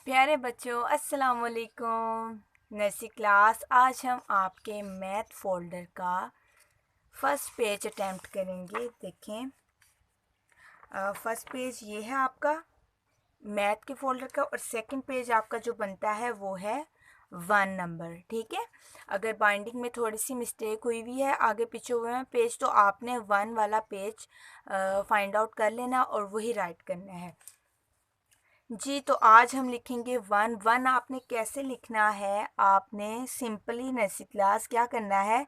प्यारे बच्चों, अस्सलाम वालेकुम। नर्सरी क्लास, आज हम आपके मैथ फोल्डर का फर्स्ट पेज अटैम्प्ट करेंगे। देखें, फर्स्ट पेज ये है आपका मैथ के फोल्डर का, और सेकंड पेज आपका जो बनता है वो है 1 नंबर। ठीक है, अगर बाइंडिंग में थोड़ी सी मिस्टेक हुई हुई है, आगे पीछे हुए हैं पेज, तो आपने 1 वाला पेज फाइंड आउट कर लेना और वही राइट करना है जी। तो आज हम लिखेंगे 1। आपने कैसे लिखना है? आपने सिंपली नर्सरी क्लास क्या करना है,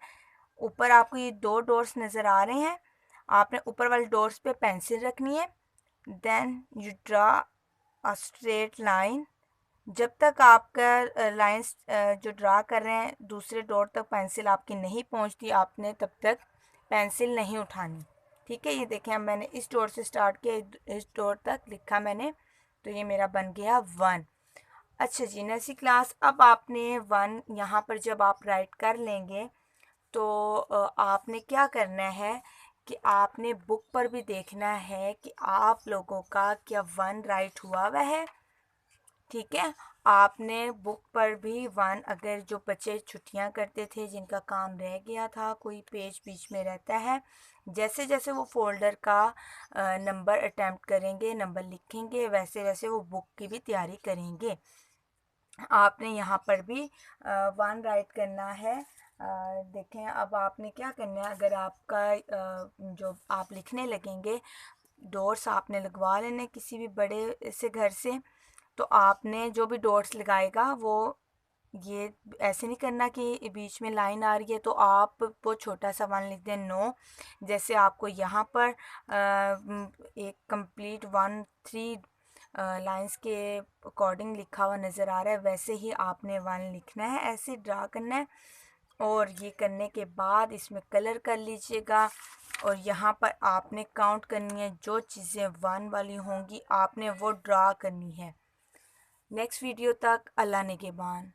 ऊपर आपको ये 2 डॉट्स नज़र आ रहे हैं, आपने ऊपर वाले डॉट्स पे पेंसिल रखनी है। Then you draw a straight line. जब तक आपका लाइंस जो ड्रा कर रहे हैं दूसरे डॉट तक पेंसिल आपकी नहीं पहुंचती, आपने तब तक पेंसिल नहीं उठानी। ठीक है, ये देखें, अब मैंने इस डॉट से स्टार्ट किया, इस डॉट तक लिखा मैंने, तो ये मेरा बन गया 1। अच्छा जी नर्सरी क्लास, अब आपने 1 यहाँ पर जब आप राइट कर लेंगे तो आपने क्या करना है कि आपने बुक पर भी देखना है कि आप लोगों का क्या 1 राइट हुआ हुआ है। ठीक है, आपने बुक पर भी 1, अगर जो बच्चे छुट्टियां करते थे, जिनका काम रह गया था, कोई पेज बीच में रहता है, जैसे जैसे वो फोल्डर का नंबर अटैम्प्ट करेंगे, नंबर लिखेंगे, वैसे वैसे वो बुक की भी तैयारी करेंगे। आपने यहाँ पर भी 1 राइट करना है। देखें, अब आपने क्या करना है, अगर आपका जो आप लिखने लगेंगे, डॉट्स आपने लगवा लेने किसी भी बड़े से घर से। तो आपने जो भी डॉट्स लगाएगा वो ये ऐसे नहीं करना कि बीच में लाइन आ रही है तो आप वो छोटा सा 1 लिख दें। नो, जैसे आपको यहाँ पर एक कंप्लीट 1 3 लाइंस के अकॉर्डिंग लिखा हुआ नज़र आ रहा है, वैसे ही आपने 1 लिखना है, ऐसे ड्रा करना है। और ये करने के बाद इसमें कलर कर लीजिएगा, और यहाँ पर आपने काउंट करनी है, जो चीज़ें 1 वाली होंगी आपने वो ड्रा करनी है। नेक्स्ट वीडियो तक अल्लाह निगहबान।